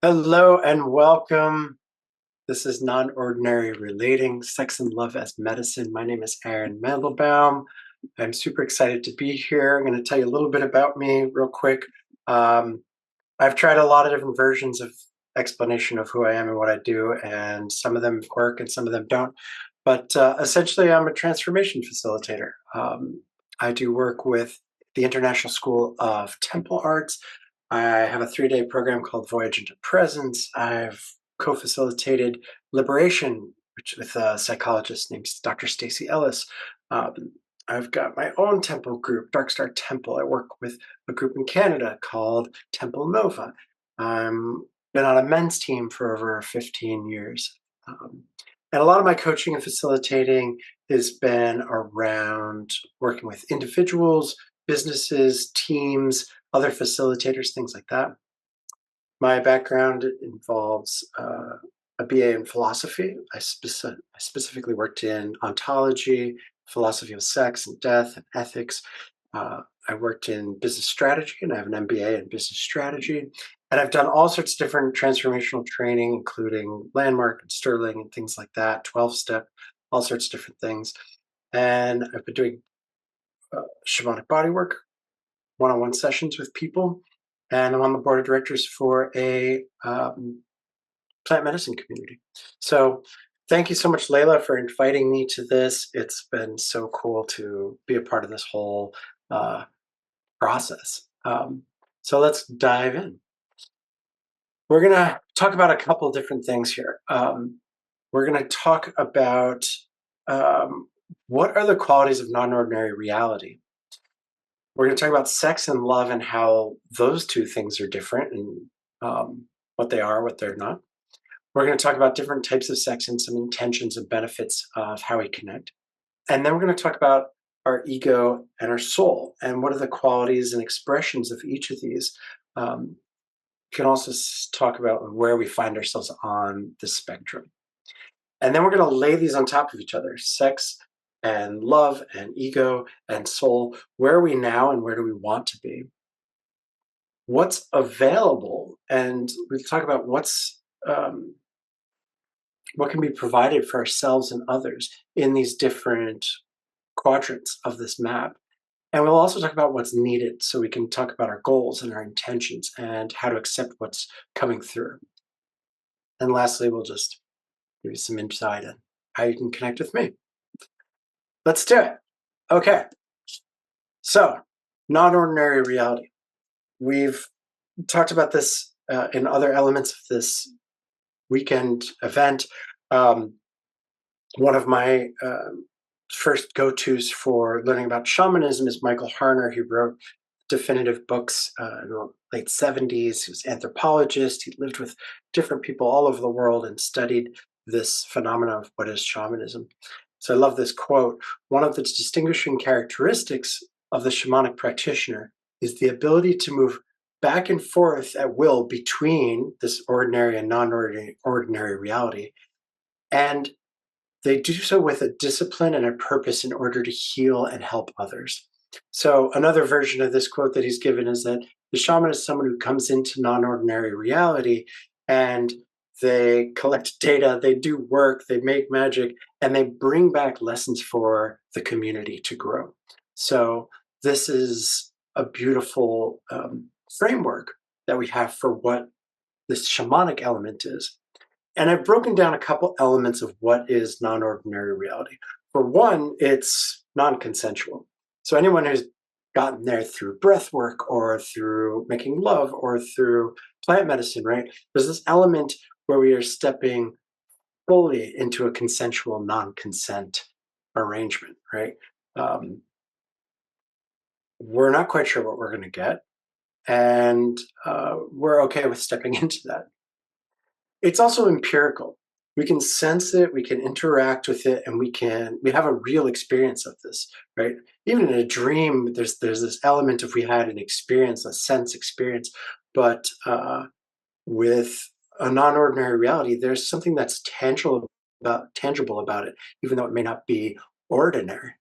Hello and welcome. This is Non-Ordinary Relating, Sex and Love as Medicine. My name is Aaron Mandelbaum. I'm super excited to be here. I'm going to tell you a little bit about me real quick. I've tried a lot of different versions of explanation of who I am and what I do, and some of them work and some of them don't. But essentially, I'm a transformation facilitator. I do work with the International School of Temple Arts. I have a 3-day program called Voyage into Presence. I've co-facilitated Liberation, which with a psychologist named Dr. Stacey Ellis. I've got my own temple group, Dark Star Temple. I work with a group in Canada called Temple Nova. I've been on a men's team for over 15 years. And a lot of my coaching and facilitating has been around working with individuals, businesses, teams, other facilitators, things like that. My background involves a BA in philosophy. I specifically worked in ontology, philosophy of sex and death and ethics. I worked in business strategy, and I have an MBA in business strategy. And I've done all sorts of different transformational training, including Landmark and Sterling and things like that, 12-step, all sorts of different things. And I've been doing shamanic bodywork, one-on-one sessions with people. And I'm on the board of directors for a plant medicine community. So thank you so much, Layla, for inviting me to this. It's been so cool to be a part of this whole process. So let's dive in. We're going to talk about a couple different things here. We're going to talk about what are the qualities of non-ordinary reality. We're going to talk about sex and love and how those two things are different and what they are, what they're not. We're going to talk about different types of sex and some intentions and benefits of how we connect. And then we're going to talk about our ego and our soul and what are the qualities and expressions of each of these. We can also talk about where we find ourselves on the spectrum. And then we're going to lay these on top of each other, sex and love and ego and soul. Where are we now and where do we want to be? What's available? And we'll talk about what can be provided for ourselves and others in these different quadrants of this map. And we'll also talk about what's needed so we can talk about our goals and our intentions and how to accept what's coming through. And lastly, we'll just give you some insight on how you can connect with me. Let's do it. Okay. So, non-ordinary reality. We've talked about this in other elements of this weekend event. One of my first go-tos for learning about shamanism is Michael Harner. He wrote definitive books in the late 70s. He was an anthropologist. He lived with different people all over the world and studied this phenomena of what is shamanism. So I love this quote. One of the distinguishing characteristics of the shamanic practitioner is the ability to move back and forth at will between this ordinary and non-ordinary reality. And they do so with a discipline and a purpose in order to heal and help others. So another version of this quote that he's given is that the shaman is someone who comes into non-ordinary reality and they collect data, they do work, they make magic, and they bring back lessons for the community to grow. So this is a beautiful framework that we have for what this shamanic element is. And I've broken down a couple elements of what is non-ordinary reality. For one, it's non-consensual. So anyone who's gotten there through breath work or through making love or through plant medicine, right? There's this element where we are stepping fully into a consensual non-consent arrangement, right? We're not quite sure what we're going to get, and we're okay with stepping into that. It's also empirical. We can sense it, we can interact with it, and we have a real experience of this, right? Even in a dream, there's this element of we had an experience, a sense experience, but with a non-ordinary reality, there's something that's tangible about it, even though it may not be ordinary.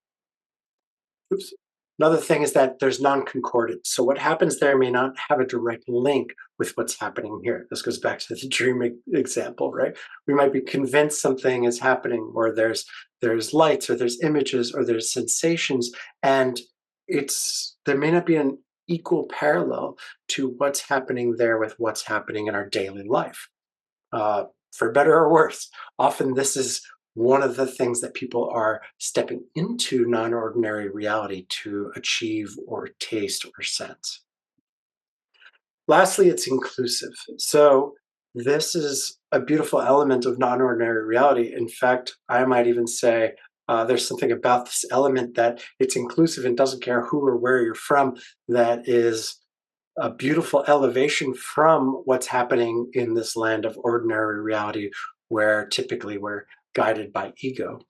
Oops. Another thing is that there's non-concordance. So what happens there may not have a direct link with what's happening here. This goes back to the dream example, right? We might be convinced something is happening, or there's lights, or there's images, or there's sensations, and there may not be an equal parallel to what's happening there with what's happening in our daily life. Uh, for better or worse, often this is one of the things that people are stepping into non-ordinary reality to achieve or taste or sense. Lastly, it's inclusive. So this is a beautiful element of non-ordinary reality. In fact, I might even say there's something about this element that it's inclusive and doesn't care who or where you're from, that is a beautiful elevation from what's happening in this land of ordinary reality, where typically we're guided by ego.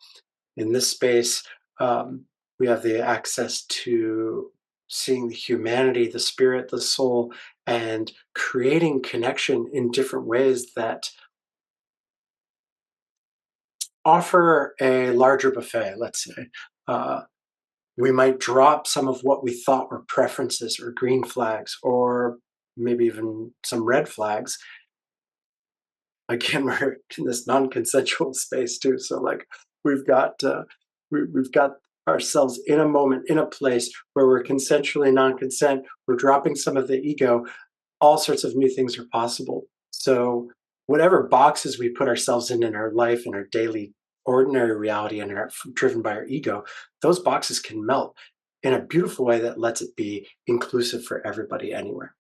In this space, we have the access to seeing the humanity, the spirit, the soul, and creating connection in different ways that offer a larger buffet, let's say. Uh, we might drop some of what we thought were preferences or green flags, or maybe even some red flags. Again, we're in this non-consensual space too. So like we've got we've got ourselves in a moment, in a place where we're consensually non-consent. We're dropping some of the ego. All sorts of new things are possible. So whatever boxes we put ourselves in our life, in our daily ordinary reality, and are driven by our ego, those boxes can melt in a beautiful way that lets it be inclusive for everybody anywhere.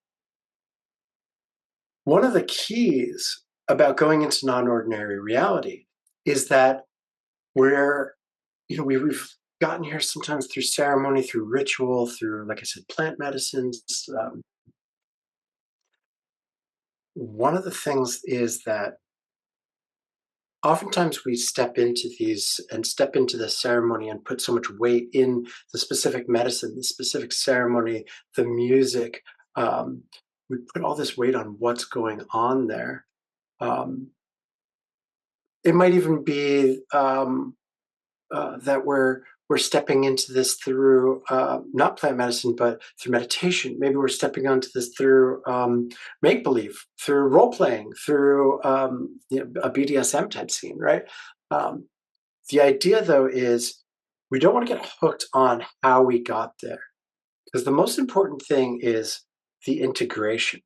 One of the keys about going into non-ordinary reality is that we're, we've gotten here sometimes through ceremony, through ritual, through, like I said, plant medicines. One of the things is that oftentimes we step into these and step into the ceremony and put so much weight in the specific medicine, the specific ceremony, the music. Um, we put all this weight on what's going on there. Um, it might even be that we're stepping into this through not plant medicine, but through meditation. Maybe we're stepping onto this through make believe, through role playing, through a BDSM type scene, right? Um, the idea, though, is we don't want to get hooked on how we got there, because the most important thing is the integration.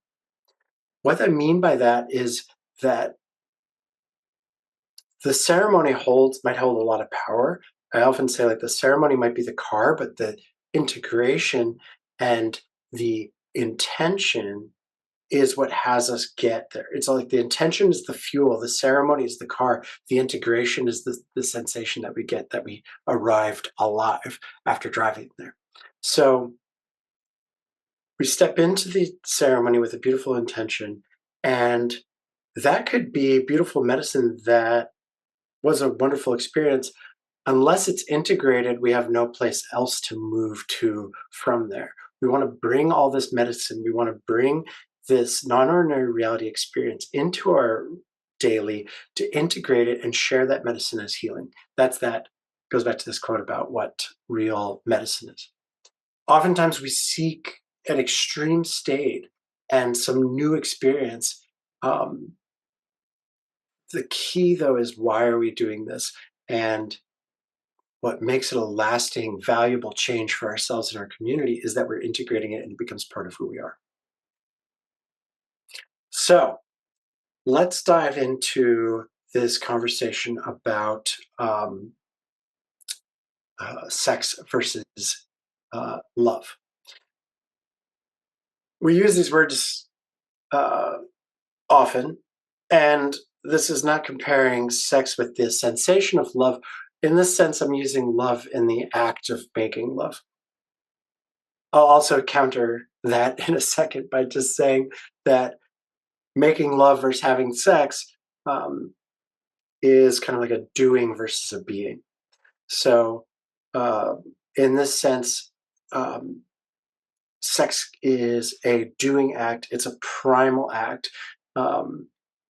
What I mean by that is that the ceremony might hold a lot of power. I often say, like, the ceremony might be the car, but the integration and the intention is what has us get there. It's like the intention is the fuel, the ceremony is the car, the integration is the sensation that we get, that we arrived alive after driving there. So we step into the ceremony with a beautiful intention, and that could be beautiful medicine that was a wonderful experience. Unless it's integrated, we have no place else to move to from there. We want to bring all this medicine, we want to bring this non-ordinary reality experience into our daily, to integrate it and share that medicine as healing. That goes back to this quote about what real medicine is. Oftentimes we seek an extreme state and some new experience. Um, the key, though, is why are we doing this? And what makes it a lasting, valuable change for ourselves and our community is that we're integrating it and it becomes part of who we are. So let's dive into this conversation about sex versus love. We use these words uh, often, and this is not comparing sex with the sensation of love. In this sense, I'm using love in the act of making love. I'll also counter that in a second by just saying that making love versus having sex um, is kind of like a doing versus a being. So, uh, in this sense, um, sex is a doing act, it's a primal act. Um,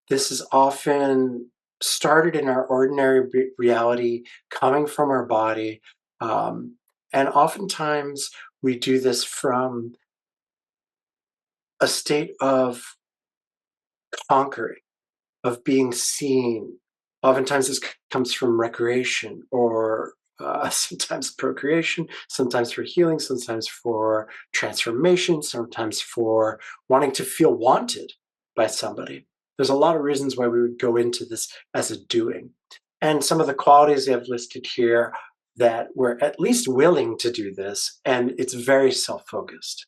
this is often started in our ordinary reality, coming from our body. Um, and oftentimes We do this from a state of conquering, of being seen. Oftentimes, this comes from recreation or sometimes procreation, sometimes for healing, sometimes for transformation, sometimes for wanting to feel wanted by somebody. There's a lot of reasons why we would go into this as a doing. And some of the qualities I've listed here that we're at least willing to do this, and it's very self focused.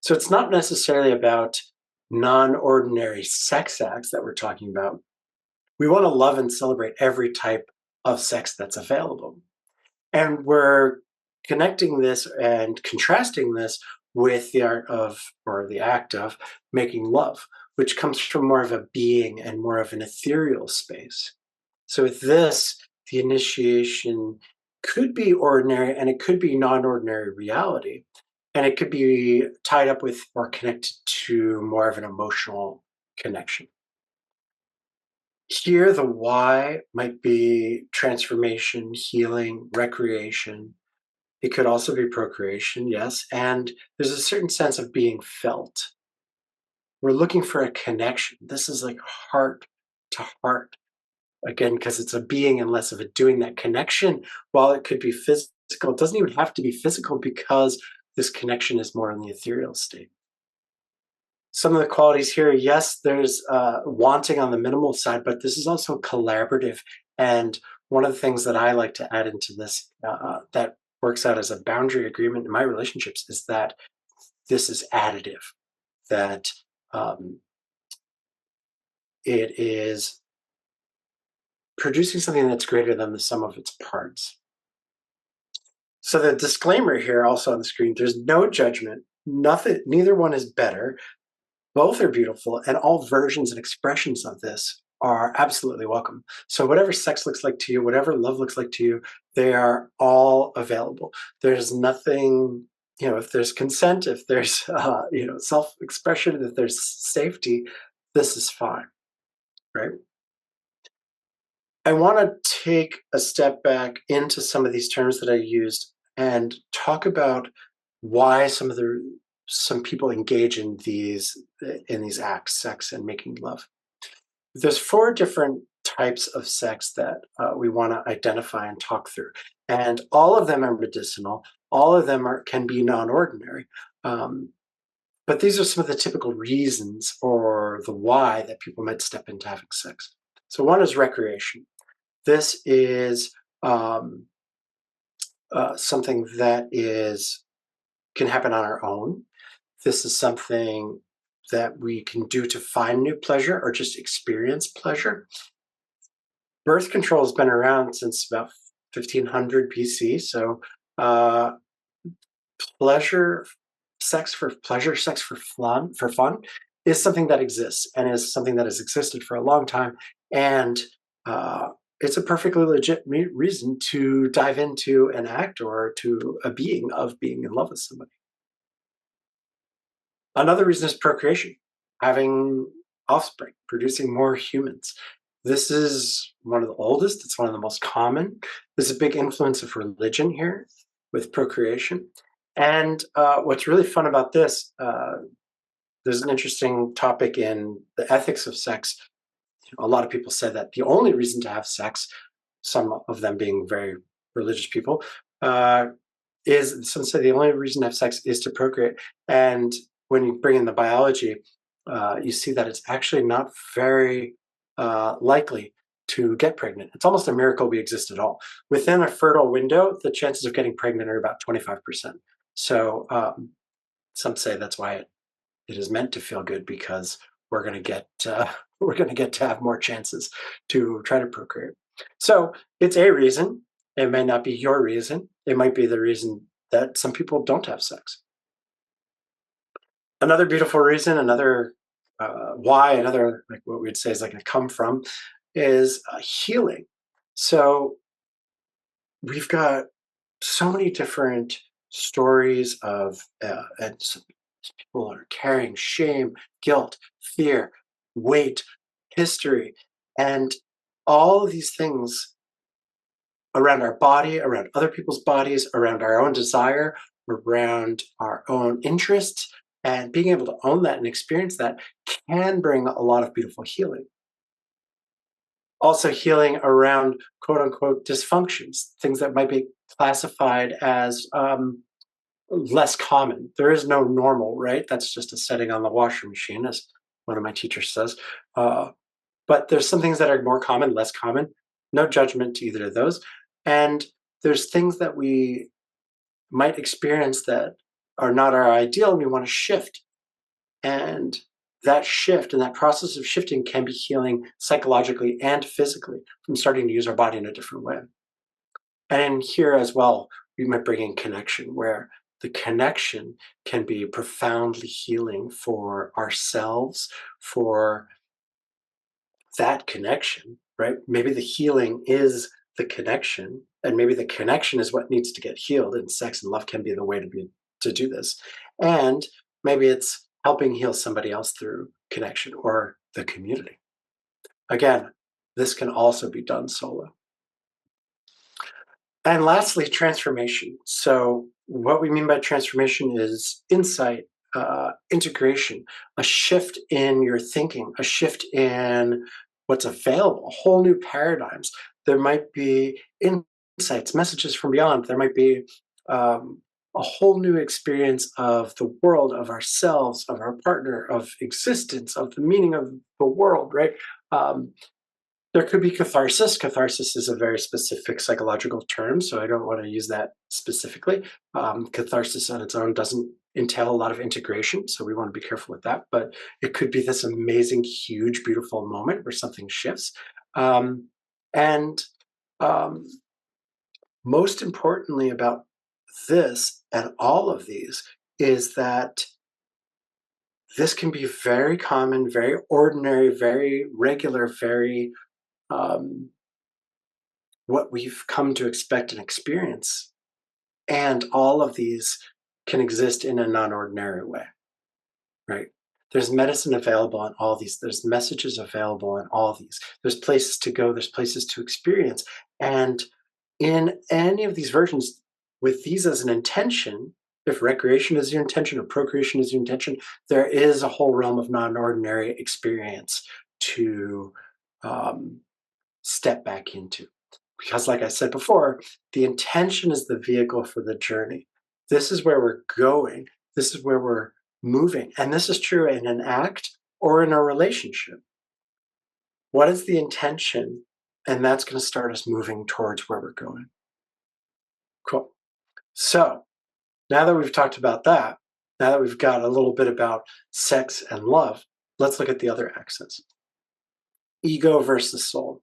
So it's not necessarily about non ordinary sex acts that we're talking about. We want to love and celebrate every type of sex that's available. And we're connecting this and contrasting this with the art of, or the act of, making love, which comes from more of a being and more of an ethereal space. So with this, the initiation could be ordinary and it could be non ordinary reality. And it could be tied up with or connected to more of an emotional connection. Here, the why might be transformation, healing, recreation. It could also be procreation, yes. And there's a certain sense of being felt. We're looking for a connection. This is like heart to heart, again, because it's a being and less of a doing. That connection, while it could be physical, it doesn't even have to be physical because this connection is more in the ethereal state. Some of the qualities here, yes, there's wanting on the minimal side, but this is also collaborative. And one of the things that I like to add into this that works out as a boundary agreement in my relationships is that this is additive, that um, it is producing something that's greater than the sum of its parts. So the disclaimer here also on the screen, there's no judgment. Nothing, neither one is better. Both are beautiful, and all versions and expressions of this are absolutely welcome. So whatever sex looks like to you, whatever love looks like to you, they are all available. There's nothing, if there's consent, if there's, self-expression, if there's safety, this is fine, right? I want to take a step back into some of these terms that I used and talk about why some people engage in these acts, sex and making love. There's four different types of sex that we want to identify and talk through, and all of them are medicinal. All of them can be non-ordinary, but these are some of the typical reasons or the why that people might step into having sex. So one is recreation. This is something that is can happen on our own. This is something that we can do to find new pleasure or just experience pleasure. Birth control has been around since about 1500 BC. So, uh, pleasure, sex for pleasure, sex for fun, is something that exists and is something that has existed for a long time. And uh, it's a perfectly legit reason to dive into an act or to a being of being in love with somebody. Another reason is procreation, having offspring, producing more humans. This is one of the oldest, it's one of the most common. There's a big influence of religion here with procreation. And what's really fun about this, there's an interesting topic in the ethics of sex. A lot of people say that the only reason to have sex, some of them being very religious people, uh, is some say the only reason to have sex is to procreate. And when you bring in the biology, you see that it's actually not very likely to get pregnant. It's almost a miracle we exist at all. Within a fertile window, the chances of getting pregnant are about 25%. So some say that's why it is meant to feel good because we're going to get we're going to get to have more chances to try to procreate. So it's a reason. It may not be your reason. It might be the reason that some people don't have sex. Another beautiful reason, another why, another like what we'd say is like a come from, is healing. So we've got so many different stories of and people are carrying shame, guilt, fear, weight, history, and all of these things around our body, around other people's bodies, around our own desire. around our own interests, and being able to own that and experience that can bring a lot of beautiful healing. Also, healing around quote unquote dysfunctions, things that might be classified as less common. There is no normal, right? That's just a setting on the washing machine, as one of my teachers says. Uh, but there's some things that are more common, less common. No judgment to either of those. And there's things that we might experience that are not our ideal, and we want to shift. And that shift and that process of shifting can be healing psychologically and physically from starting to use our body in a different way. And in here as well, we might bring in connection, where the connection can be profoundly healing for ourselves, for that connection, right? Maybe the healing is the connection, and maybe the connection is what needs to get healed, and sex and love can be the way to do this. And maybe it's helping heal somebody else through connection or the community. Again, this can also be done solo. And lastly, transformation. So, what we mean by transformation is insight, integration, a shift in your thinking, a shift in what's available, whole new paradigms. There might be insights, messages from beyond. There might be a whole new experience of the world, of ourselves, of our partner, of existence, of the meaning of the world, right? Um, there could be catharsis. Catharsis is a very specific psychological term, so I don't want to use that specifically. Catharsis on its own doesn't entail a lot of integration, so we want to be careful with that. But it could be this amazing, huge, beautiful moment where something shifts. And um, most importantly about this and all of these is that this can be very common, very ordinary, very regular, very um, what we've come to expect and experience. And all of these can exist in a non ordinary way, right? There's medicine available on all these, there's messages available on all these, there's places to go, there's places to experience. And in any of these versions, with these as an intention, if recreation is your intention or procreation is your intention, there is a whole realm of non ordinary experience to um, step back into. Because, like I said before, the intention is the vehicle for the journey. This is where we're going. This is where we're moving. And this is true in an act or in a relationship. What is the intention? And that's going to start us moving towards where we're going. Cool. So now that we've talked about that, now that we've got a little bit about sex and love, let's look at the other axis. Ego versus soul.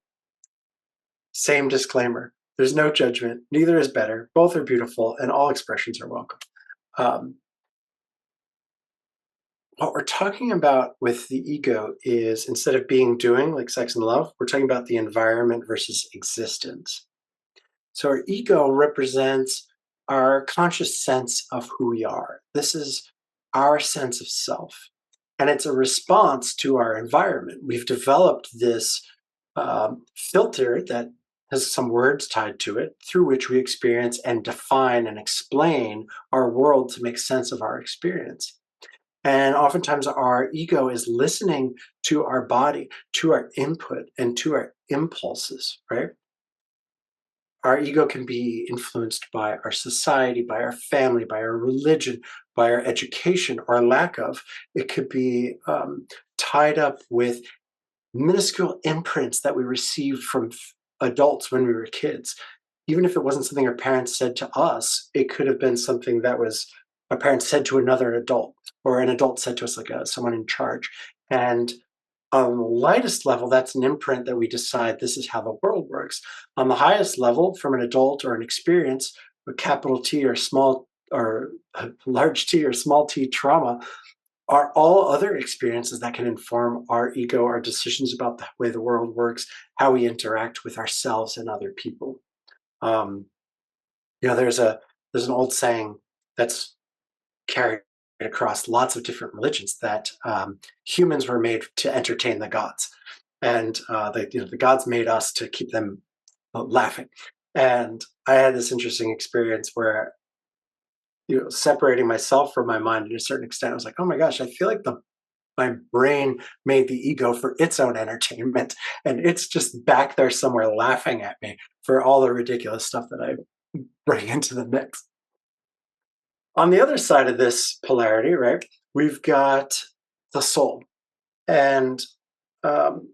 Same disclaimer. There's no judgment. Neither is better. Both are beautiful, and all expressions are welcome. Um, what we're talking about with the ego is, instead of being doing like sex and love, we're talking about the environment versus existence. So our ego represents our conscious sense of who we are. This is our sense of self. And it's a response to our environment. We've developed this filter that has some words tied to it through which we experience and define and explain our world to make sense of our experience. And oftentimes our ego is listening to our body, to our input, and to our impulses, right? Our ego can be influenced by our society, by our family, by our religion, by our education or lack of. It could be tied up with minuscule imprints that we received from adults when we were kids. Even if it wasn't something our parents said to us, it could have been something that was our parents said to another adult, or an adult said to us, like someone in charge. And on the lightest level, that's an imprint that we decide this is how the world works. On the highest level, from an adult or an experience, a capital T or small or a large T or small t trauma, are all other experiences that can inform our ego, our decisions about the way the world works, how we interact with ourselves and other people. Um, there's an old saying that's carried across lots of different religions that humans were made to entertain the gods, and the gods made us to keep them laughing. And I had this interesting experience where separating myself from my mind to a certain extent. I was like, oh my gosh, I feel like my brain made the ego for its own entertainment, and it's just back there somewhere laughing at me for all the ridiculous stuff that I bring into the mix. On the other side of this polarity, right, we've got the soul. And um,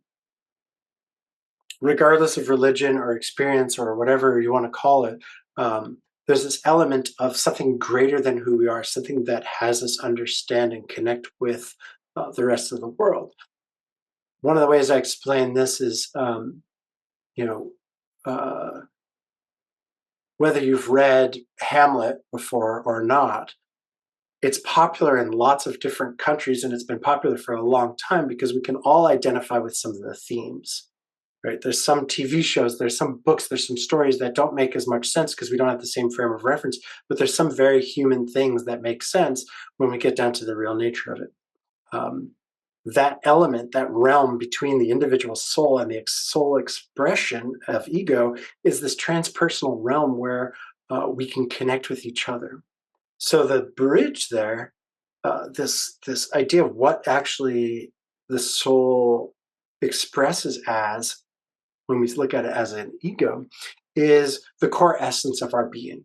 regardless of religion or experience or whatever you want to call it, um, there's this element of something greater than who we are, something that has us understand and connect with the rest of the world. One of the ways I explain this is, you know, uh, whether you've read Hamlet before or not, it's popular in lots of different countries and it's been popular for a long time because we can all identify with some of the themes. Right? There's some TV shows, there's some books, there's some stories that don't make as much sense because we don't have the same frame of reference, but there's some very human things that make sense when we get down to the real nature of it. Um, that element, that realm between the individual soul and the soul expression of ego is this transpersonal realm where we can connect with each other. So the bridge there, this idea of what actually the soul expresses as when we look at it as an ego, is the core essence of our being.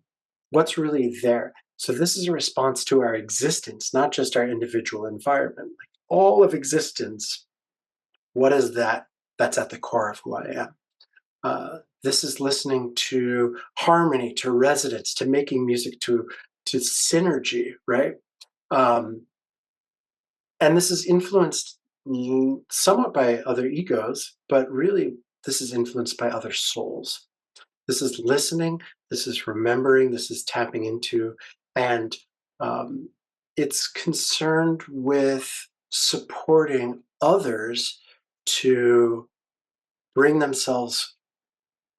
What's really there? So this is a response to our existence, not just our individual environment. Like all of existence, what is that? That's at the core of who I am. This is listening to harmony, to resonance, to making music, to synergy, right? Um, and this is influenced somewhat by other egos, but really this is influenced by other souls. This is listening, this is remembering, this is tapping into, and um, it's concerned with supporting others to bring themselves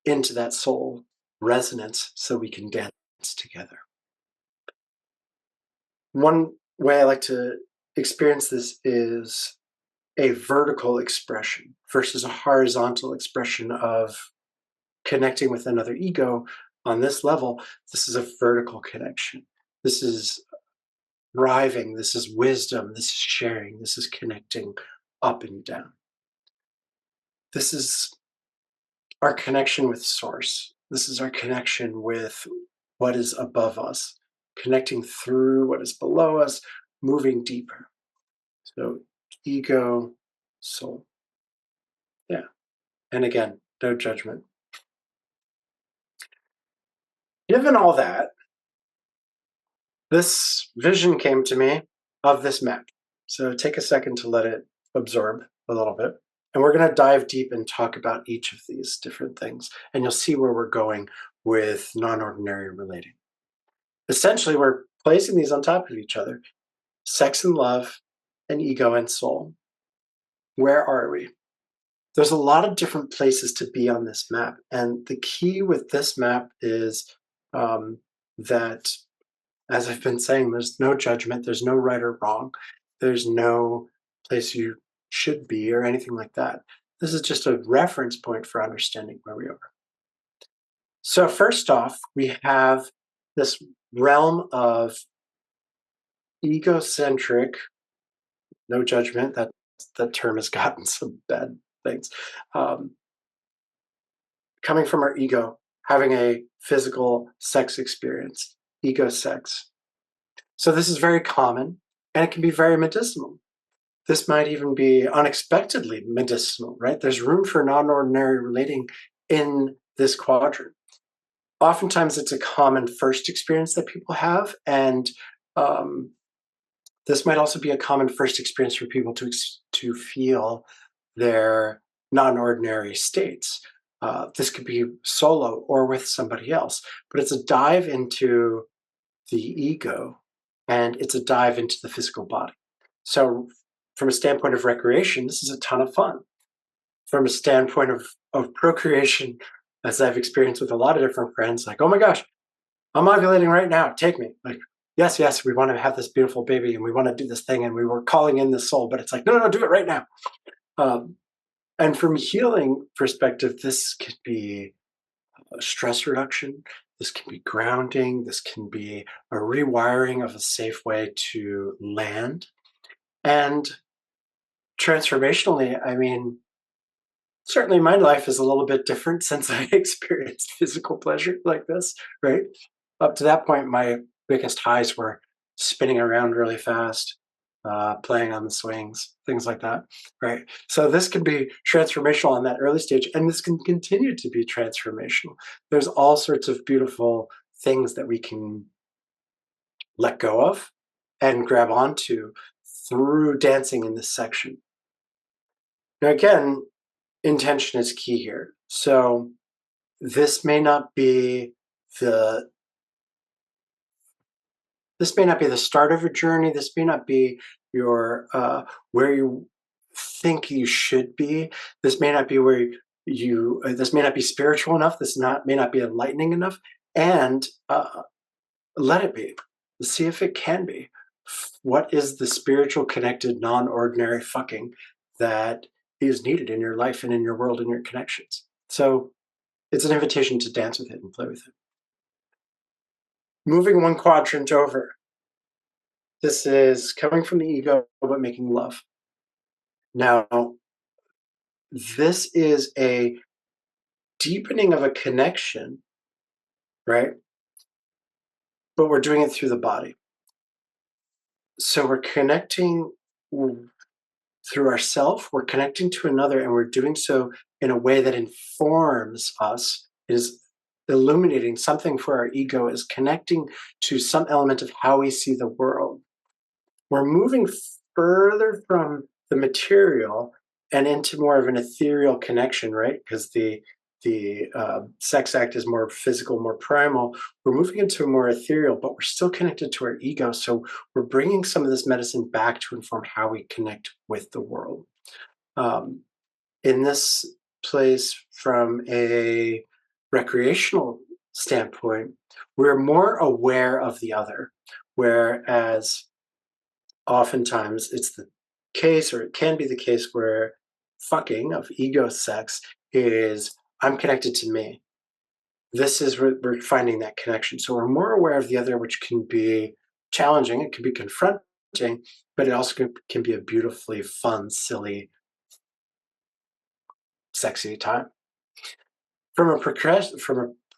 into that soul resonance so we can dance together. One way I like to experience this is a vertical expression versus a horizontal expression of connecting with another ego on this level. This is a vertical connection. This is thriving. This is wisdom. This is sharing. This is connecting up and down. This is our connection with source. This is our connection with what is above us, connecting through what is below us, moving deeper. So ego, soul. Yeah. And again, no judgment. Given all that, this vision came to me of this map. So take a second to let it absorb a little bit. And we're going to dive deep and talk about each of these different things. And you'll see where we're going with non ordinary relating. Essentially, we're placing these on top of each other: sex and love, and ego and soul. Where are we? There's a lot of different places to be on this map. And the key with this map is that, as I've been saying, there's no judgment, there's no right or wrong, there's no place you should be or anything like that. This is just a reference point for understanding where we are. So, first off, we have this realm of egocentric, no judgment, that term has gotten some bad things. Um, Coming from our ego, having a physical sex experience, ego sex. So, this is very common and it can be very medicinal. This might even be unexpectedly medicinal, right? There's room for non ordinary relating in this quadrant. Oftentimes, it's a common first experience that people have, and um, this might also be a common first experience for people to feel their non ordinary states. This could be solo or with somebody else, but it's a dive into the ego and it's a dive into the physical body. So, from a standpoint of recreation, this is a ton of fun. From a standpoint of procreation, as I've experienced with a lot of different friends, like, oh my gosh, I'm ovulating right now, take me. Like, yes, yes, we want to have this beautiful baby and we want to do this thing and we were calling in the soul, but it's like, no, no, no, do it right now. Um, and from a healing perspective, this could be stress reduction. This can be grounding. This can be a rewiring of a safe way to land. And transformationally, I mean, certainly my life is a little bit different since I experienced physical pleasure like this, right? Up to that point, my biggest highs were spinning around really fast, playing on the swings, things like that, right? So this can be transformational on that early stage, and this can continue to be transformational. There's all sorts of beautiful things that we can let go of and grab onto through dancing in this section. Now, again, intention is key here. So this may not be the this may not be the start of a journey. This may not be your where you think you should be. This may not be where you. This may not be spiritual enough. This not may not be enlightening enough. And let it be. See if it can be. What is the spiritual connected, non-ordinary fucking that is needed in your life and in your world and your connections? So it's an invitation to dance with it and play with it. Moving one quadrant over. This is coming from the ego, but making love. Now, this is a deepening of a connection, right? But we're doing it through the body. So we're connecting through ourself, we're connecting to another, and we're doing so in a way that informs us, is illuminating something for our ego, is connecting to some element of how we see the world. We're moving further from the material and into more of an ethereal connection, right? Because the sex act is more physical, more primal. We're moving into a more ethereal, but we're still connected to our ego. So we're bringing some of this medicine back to inform how we connect with the world. Um, in this place, from a recreational standpoint, we're more aware of the other, whereas oftentimes it's the case, or it can be the case, where fucking of ego sex is I'm connected to me. This is where we're finding that connection. So we're more aware of the other, which can be challenging. It can be confronting, but it also can be a beautifully fun, silly, sexy time. From a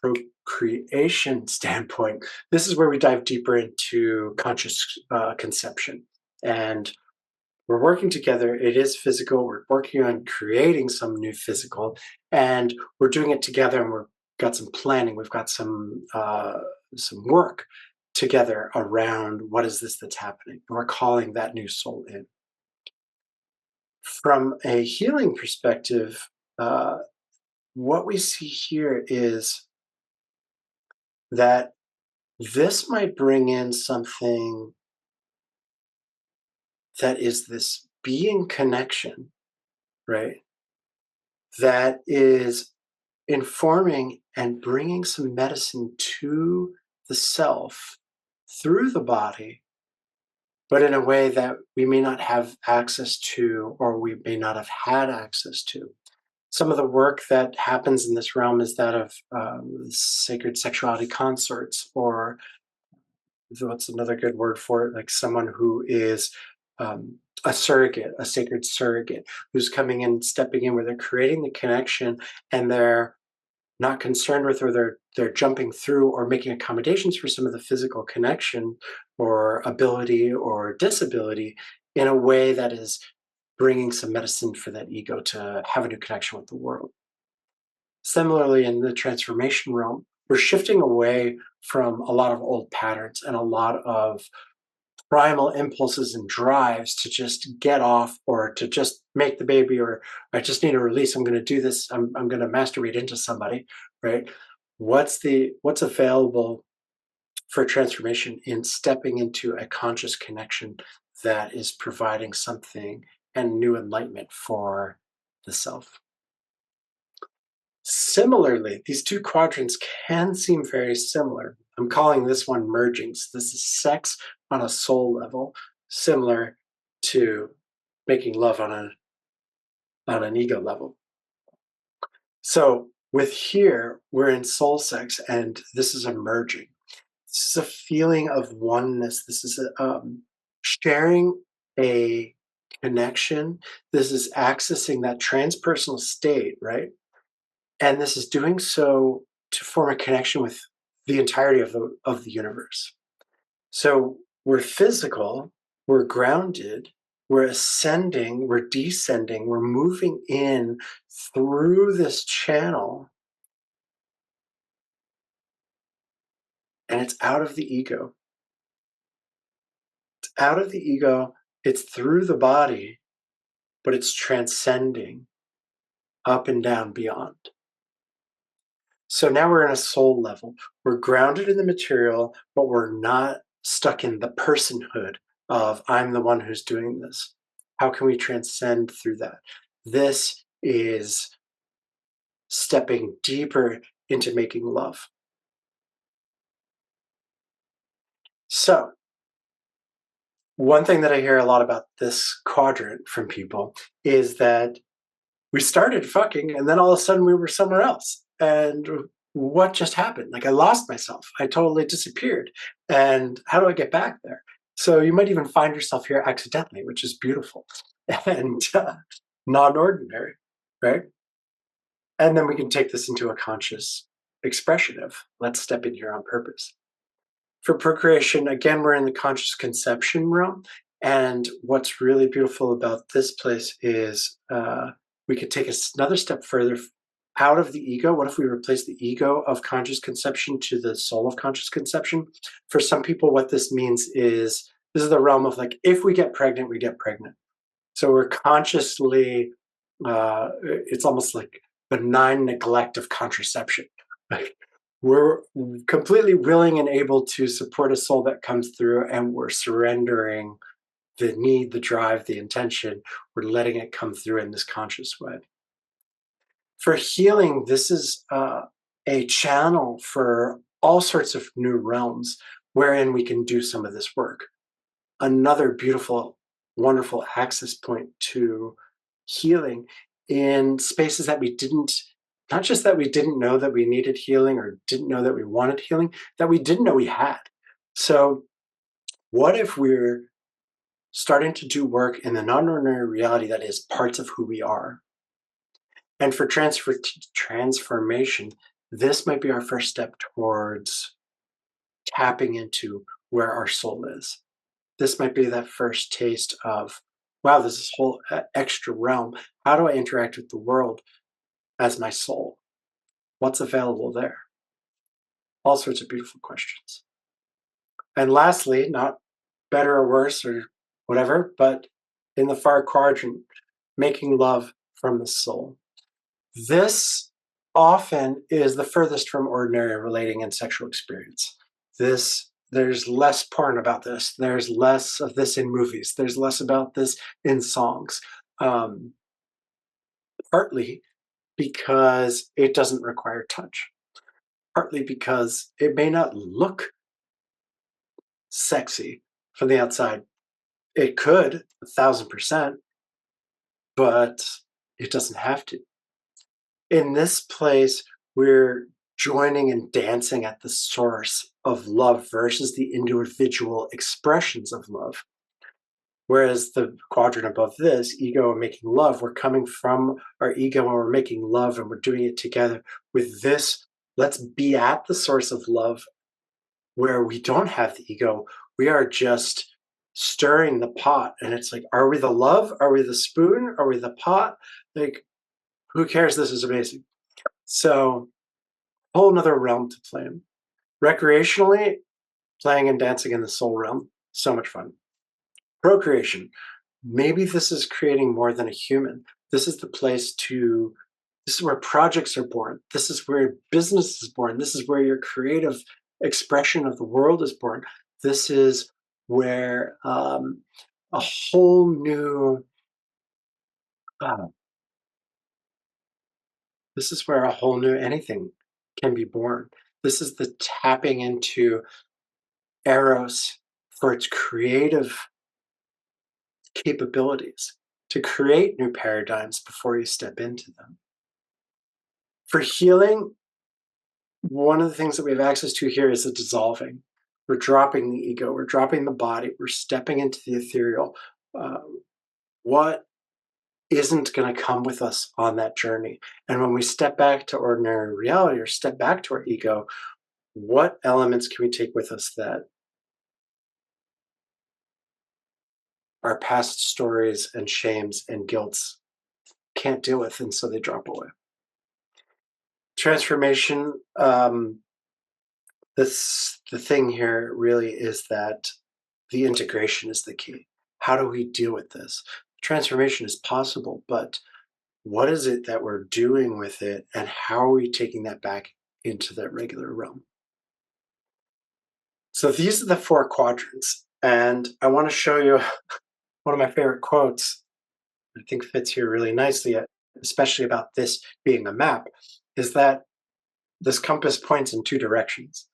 procreation standpoint, this is where we dive deeper into conscious conception. And we're working together. It is physical. We're working on creating some new physical, and we're doing it together. And we've got some planning. We've got some work together around what is this that's happening. And we're calling that new soul in. From a healing perspective, what we see here is that this might bring in something that is this being connection, right? That is informing and bringing some medicine to the self through the body, but in a way that we may not have access to, or we may not have had access to. Some of the work that happens in this realm is that of sacred sexuality consorts, or what's another good word for it? Like someone who is a surrogate, a sacred surrogate, who's coming in, stepping in, where they're creating the connection, and they're not concerned with, or they're jumping through or making accommodations for some of the physical connection or ability or disability in a way that is bringing some medicine for that ego to have a new connection with the world. Similarly, in the transformation realm, we're shifting away from a lot of old patterns and a lot of primal impulses and drives to just get off, or to just make the baby, or I just need a release. I'm going to do this. I'm going to masturbate into somebody, right? What's available for transformation in stepping into a conscious connection that is providing something and new enlightenment for the self. Similarly, these two quadrants can seem very similar. I'm calling this one mergings. This is sex on a soul level, similar to making love on an ego level. So With here, we're in soul sex, and this is emerging. This is a feeling of oneness. This is sharing a connection. This is accessing that transpersonal state, right? And this is doing so to form a connection with the entirety of the universe. So we're physical, we're grounded, we're ascending, we're descending, we're moving in through this channel, and it's out of the ego. It's out of the ego, it's through the body, but it's transcending up and down beyond. So now we're in a soul level. We're grounded in the material, but we're not stuck in the personhood of I'm the one who's doing this. How can we transcend through that? This is stepping deeper into making love. So, one thing that I hear a lot about this quadrant from people is that we started fucking and then all of a sudden we were somewhere else. And what just happened? Like I lost myself. I totally disappeared. And how do I get back there? So you might even find yourself here accidentally, which is beautiful and non ordinary, right? And then we can take this into a conscious expression of let's step in here on purpose. For procreation, again, we're in the conscious conception realm. And what's really beautiful about this place is we could take another step further out of the ego. What if we replace the ego of conscious conception to the soul of conscious conception? For some people, what this means is this is the realm of like, if we get pregnant, we get pregnant. So we're consciously, it's almost like benign neglect of contraception. Like we're completely willing and able to support a soul that comes through, and we're surrendering the need, the drive, the intention. We're letting it come through in this conscious way. For healing, this is a channel for all sorts of new realms wherein we can do some of this work. Another beautiful, wonderful access point to healing in spaces that we didn't, not just that we didn't know that we needed healing or didn't know that we wanted healing, that we didn't know we had. So, what if we're starting to do work in the non ordinary reality that is parts of who we are? And for transformation, this might be our first step towards tapping into where our soul is. This might be that first taste of, wow, there's this whole extra realm. How do I interact with the world as my soul? What's available there? All sorts of beautiful questions. And lastly, not better or worse or whatever, but in the far quadrant, making love from the soul. This often is the furthest from ordinary relating and sexual experience. There's less porn about this. There's less of this in movies. There's less about this in songs. Um, Partly because it doesn't require touch. Partly because it may not look sexy from the outside. It could, 1,000%, but it doesn't have to. In this place, we're joining and dancing at the source of love versus the individual expressions of love. Whereas the quadrant above this, ego and making love, we're coming from our ego and we're making love and we're doing it together. With this, let's be at the source of love where we don't have the ego. We are just stirring the pot. And it's like, are we the love? Are we the spoon? Are we the pot? Like, who cares? This is amazing. So, whole nother realm to play in. Recreationally, playing and dancing in the soul realm, so much fun. Procreation, maybe this is creating more than a human. This is the place to, this is where projects are born. This is where business is born. This is where your creative expression of the world is born. This is where a whole new, uh, this is where a whole new anything can be born. This is the tapping into Eros for its creative capabilities to create new paradigms before you step into them. For healing, one of the things that we have access to here is the dissolving. We're dropping the ego, we're dropping the body, we're stepping into the ethereal. Uh, what isn't going to come with us on that journey? And when we step back to ordinary reality or step back to our ego, what elements can we take with us that our past stories and shames and guilts can't deal with, and so they drop away? Transformation, the thing here really is that the integration is the key. How do we deal with this? Transformation is possible, but what is it that we're doing with it, and how are we taking that back into the regular realm? So these are the four quadrants, and I want to show you one of my favorite quotes. I think fits here really nicely, especially about this being a map, is that this compass points in two directions.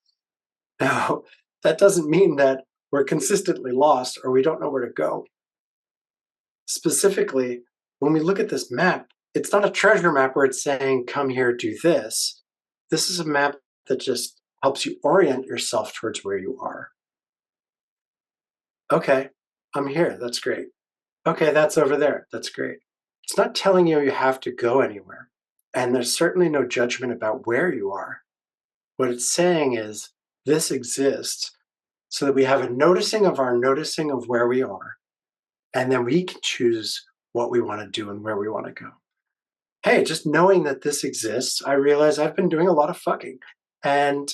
Now, that doesn't mean that we're consistently lost or we don't know where to go. Specifically, when we look at this map, it's not a treasure map where it's saying, come here, do this. This is a map that just helps you orient yourself towards where you are. Okay, I'm here. That's great. Okay, that's over there. That's great. It's not telling you you have to go anywhere. And there's certainly no judgment about where you are. What it's saying is this exists so that we have a noticing of our noticing of where we are. And then we can choose what we want to do and where we want to go. Hey, just knowing that this exists, I realize I've been doing a lot of fucking. And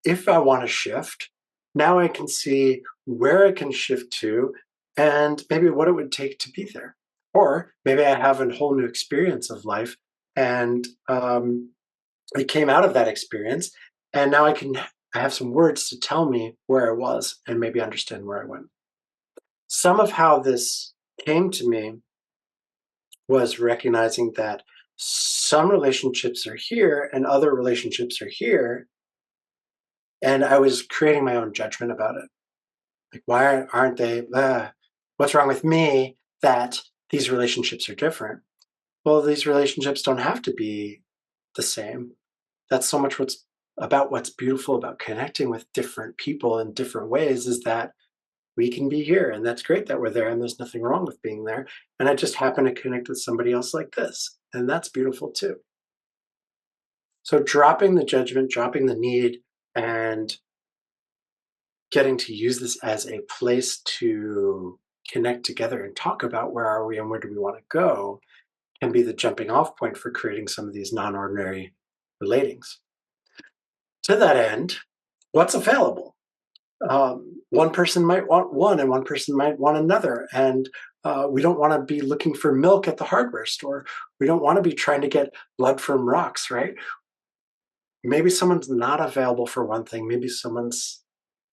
if I want to shift, now I can see where I can shift to and maybe what it would take to be there. Or maybe I have a whole new experience of life and it came out of that experience. And now I have some words to tell me where I was and maybe understand where I went. Some of how this came to me was recognizing that some relationships are here and other relationships are here. And I was creating my own judgment about it. Like, why aren't they? What's wrong with me that these relationships are different? Well, these relationships don't have to be the same. That's so much what's beautiful about connecting with different people in different ways is that we can be here, and that's great that we're there, and there's nothing wrong with being there. And I just happen to connect with somebody else like this, and that's beautiful too. So dropping the judgment, dropping the need, and getting to use this as a place to connect together and talk about where are we and where do we want to go can be the jumping off point for creating some of these non-ordinary relatings. To that end, what's available? One person might want one and one person might want another. And we don't want to be looking for milk at the hardware store. We don't want to be trying to get blood from rocks, right? Maybe someone's not available for one thing. Maybe someone's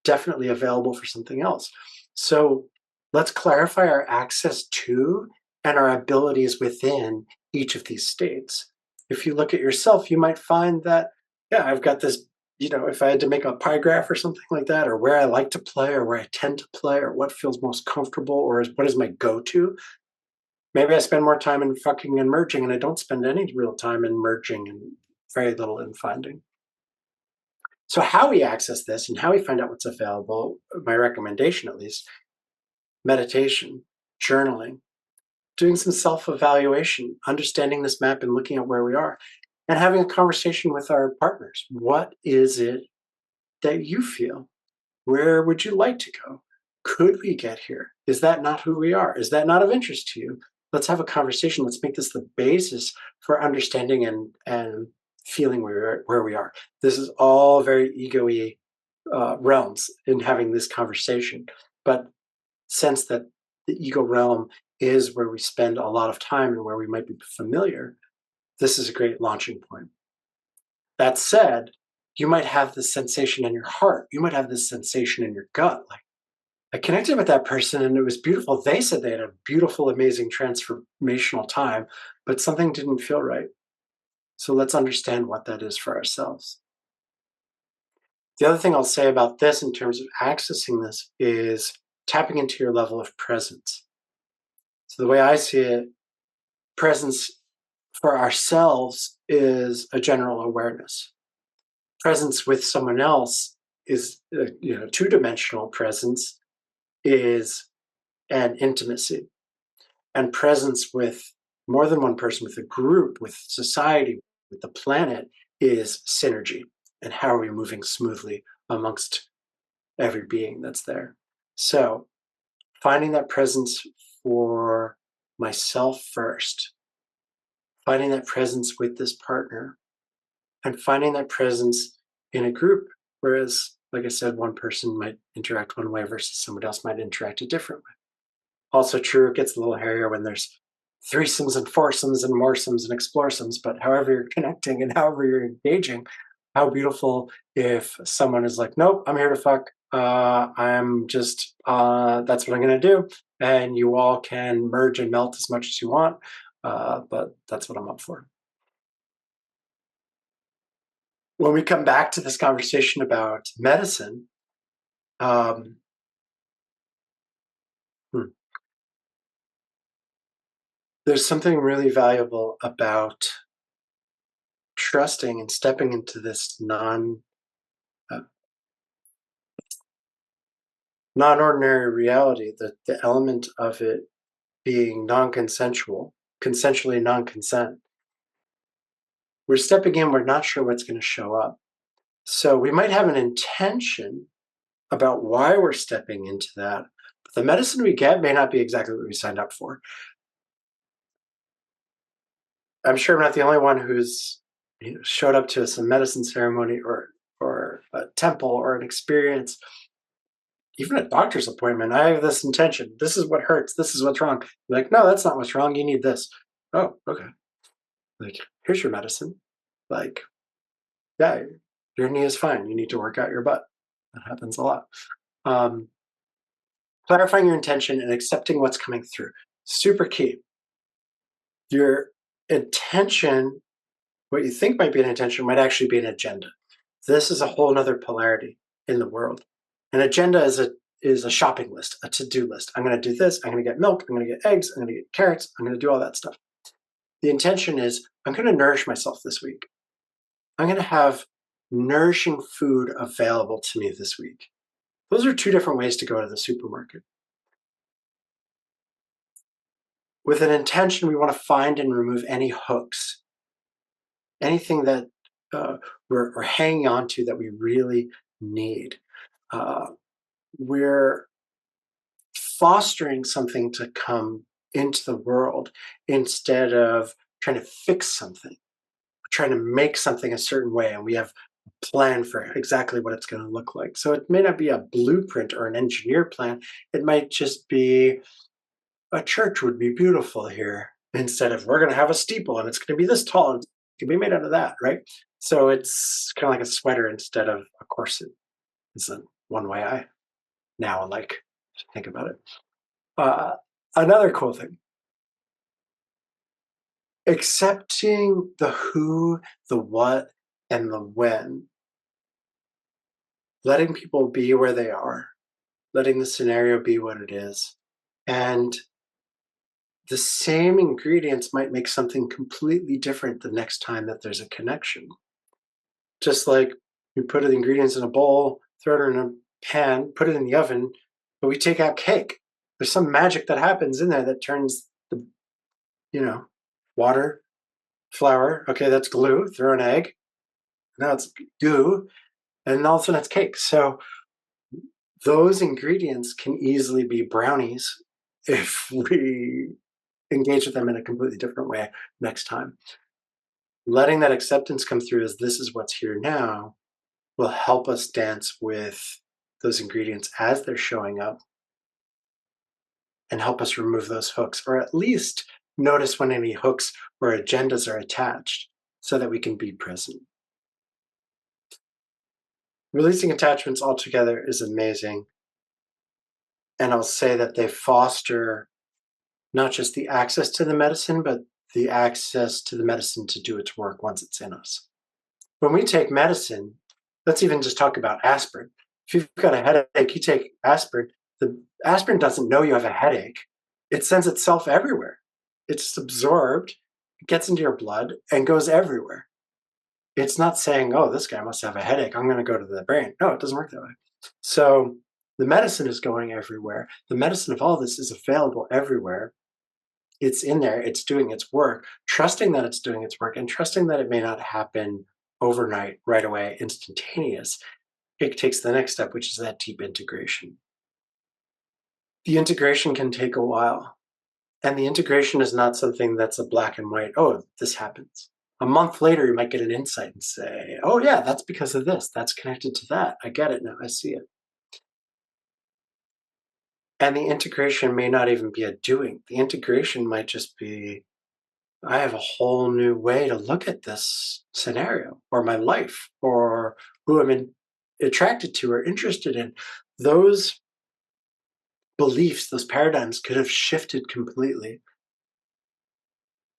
definitely available for something else. So let's clarify our access to and our abilities within each of these states. If you look at yourself, you might find that, yeah, I've got this, if I had to make a pie graph or something like that, or where I like to play, or where I tend to play, or what feels most comfortable, or what is my go to, maybe I spend more time in fucking and merging, and I don't spend any real time in merging and very little in finding. So how we access this and how we find out what's available, my recommendation at least, meditation, journaling, doing some self-evaluation, understanding this map and looking at where we are, and having a conversation with our partners. What is it that you feel? Where would you like to go? Could we get here? Is that not who we are? Is that not of interest to you? Let's have a conversation. Let's make this the basis for understanding and feeling where we are. This is all very ego-y realms in having this conversation, but sense that the ego realm is where we spend a lot of time and where we might be familiar. This is a great launching point. That said, you might have this sensation in your heart. You might have this sensation in your gut. Like, I connected with that person and it was beautiful. They said they had a beautiful, amazing, transformational time, but something didn't feel right. So let's understand what that is for ourselves. The other thing I'll say about this in terms of accessing this is tapping into your level of presence. So the way I see it, presence for ourselves is a general awareness. Presence with someone else is, two-dimensional presence is an intimacy, and presence with more than one person, with a group, with society, with the planet is synergy. And how are we moving smoothly amongst every being that's there? So finding that presence for myself first, finding that presence with this partner, and finding that presence in a group. Whereas, like I said, one person might interact one way versus someone else might interact a different way. Also true, it gets a little hairier when there's threesomes and foursomes and moresomes and exploresomes, but however you're connecting and however you're engaging, how beautiful if someone is like, nope, I'm here to fuck. I'm just, that's what I'm going to do. And you all can merge and melt as much as you want. But that's what I'm up for. When we come back to this conversation about medicine, um, hmm, there's something really valuable about trusting and stepping into this uh, non-ordinary reality, the element of it being non-consensual, consensually non-consent. We're stepping in, we're not sure what's going to show up. So we might have an intention about why we're stepping into that, but the medicine we get may not be exactly what we signed up for. I'm sure I'm not the only one who's showed up to some medicine ceremony or a temple or an experience, even a doctor's appointment. I have this intention. This is what hurts. This is what's wrong. Like, no, that's not what's wrong. You need this. Oh, okay. Like, here's your medicine. Like, yeah, your knee is fine. You need to work out your butt. That happens a lot. Um, Clarifying your intention and accepting what's coming through. Super key. Your intention, what you think might be an intention, might actually be an agenda. This is a whole nother polarity in the world. An agenda is a shopping list, a to-do list. I'm going to do this. I'm going to get milk. I'm going to get eggs. I'm going to get carrots. I'm going to do all that stuff. The intention is I'm going to nourish myself this week. I'm going to have nourishing food available to me this week. Those are two different ways to go to the supermarket. With an intention, we want to find and remove any hooks, anything that we're hanging on to that we really need. Uh, we're fostering something to come into the world instead of trying to fix something, we're trying to make something a certain way, and we have a plan for exactly what it's going to look like. So it may not be a blueprint or an engineer plan. It might just be a church would be beautiful here instead of we're going to have a steeple and it's going to be this tall and it can be made out of that, right? So it's kind of like a sweater instead of a corset. Is one way I now like to think about it. Uh, Another cool thing, accepting the who, the what, and the when, letting people be where they are, letting the scenario be what it is. And the same ingredients might make something completely different the next time that there's a connection. Just like we put the ingredients in a bowl, throw it in a pan, put it in the oven, but we take out cake. There's some magic that happens in there that turns the, you know, water, flour, okay, that's glue, throw an egg, now it's goo, and all of a sudden it's cake. So those ingredients can easily be brownies if we engage with them in a completely different way next time. Letting that acceptance come through as this is what's here now will help us dance with those ingredients as they're showing up and help us remove those hooks, or at least notice when any hooks or agendas are attached so that we can be present. Releasing attachments altogether is amazing. And I'll say that they foster not just the access to the medicine, but the access to the medicine to do its work once it's in us. When we take medicine, let's even just talk about aspirin. If you've got a headache, you take aspirin. The aspirin doesn't know you have a headache. It sends itself everywhere. It's absorbed, gets into your blood and goes everywhere. It's not saying, "Oh, this guy must have a headache. I'm gonna go to the brain." No, it doesn't work that way. So the medicine is going everywhere. The medicine of all this is available everywhere. It's in there, it's doing its work, trusting that it's doing its work and trusting that it may not happen overnight, right away, instantaneous. It takes the next step, which is that deep integration. The integration can take a while. And the integration is not something that's a black and white, oh, this happens. A month later, you might get an insight and say, oh, yeah, that's because of this. That's connected to that. I get it now. I see it. And the integration may not even be a doing. The integration might just be, I have a whole new way to look at this scenario or my life or who attracted to or interested in. Those beliefs, those paradigms could have shifted completely.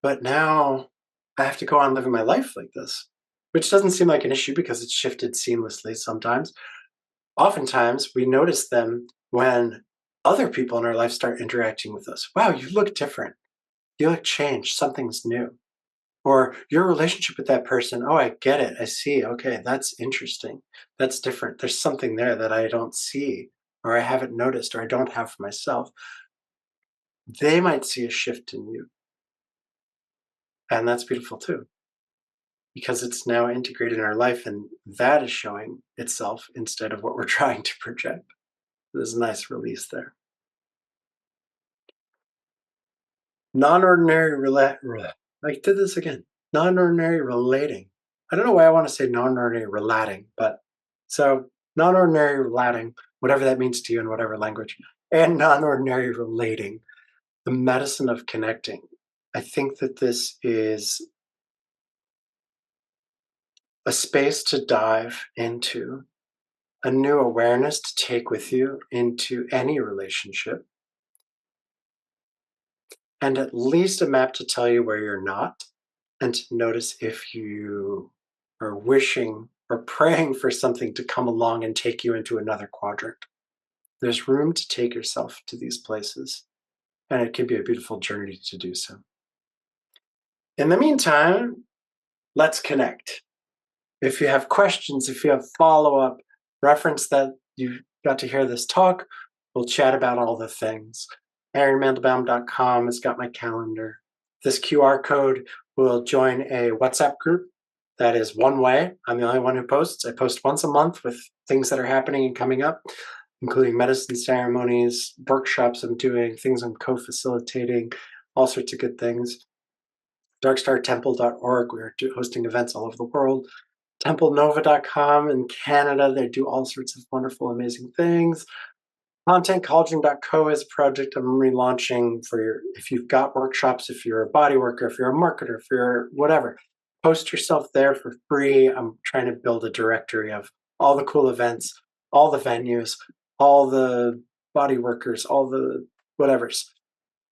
But now I have to go on living my life like this, which doesn't seem like an issue because it's shifted seamlessly sometimes. Oftentimes, we notice them when other people in our life start interacting with us. Wow, you look different. You look changed. Something's new. Or your relationship with that person. Oh, I get it. I see. Okay, that's interesting. That's different. There's something there that I don't see, or I haven't noticed, or I don't have for myself. They might see a shift in you. And that's beautiful too, because it's now integrated in our life and that is showing itself instead of what we're trying to project. There's a nice release there. Non-ordinary I did this again. Non-ordinary relating. I don't know why I want to say non-ordinary relating, but so non-ordinary relating, whatever that means to you in whatever language, and non-ordinary relating, the medicine of connecting. I think that this is a space to dive into, a new awareness to take with you into any relationship, and at least a map to tell you where you're not, and to notice if you are wishing or praying for something to come along and take you into another quadrant. There's room to take yourself to these places, and it can be a beautiful journey to do so. In the meantime, let's connect. If you have questions, if you have follow up, reference that you got to hear this talk, we'll chat about all the things. AaronMandelbaum.com has got my calendar. This QR code will join a WhatsApp group that is one way. I'm the only one who posts. I post once a month with things that are happening and coming up, including medicine ceremonies, workshops I'm doing, things I'm co facilitating, all sorts of good things. Darkstartemple.org, we're hosting events all over the world. TempleNova.com in Canada, they do all sorts of wonderful, amazing things. ContentCauldron.co is a project I'm relaunching for if you've got workshops, if you're a body worker, if you're a marketer, if you're whatever, post yourself there for free. I'm trying to build a directory of all the cool events, all the venues, all the body workers, all the whatevers.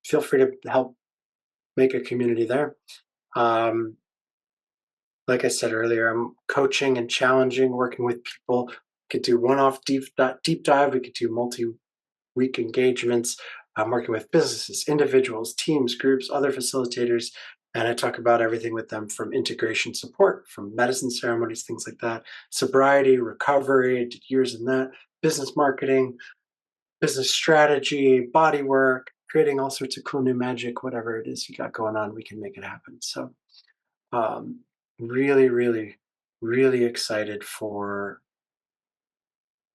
Feel free to help make a community there. Like I said earlier, I'm coaching and challenging, working with people. We could do one-off deep dive. We could do multi-week engagements. I'm working with businesses, individuals, teams, groups, other facilitators, and I talk about everything with them from integration support, from medicine ceremonies, things like that, sobriety, recovery, I did years in that, business marketing, business strategy, body work, creating all sorts of cool new magic, whatever it is you got going on, we can make it happen. So um, really, really, really excited for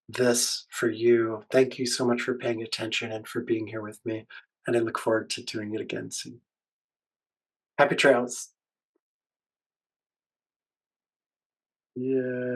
this for you. Thank you so much for paying attention and for being here with me. And I look forward to doing it again soon. Happy trails. Yeah.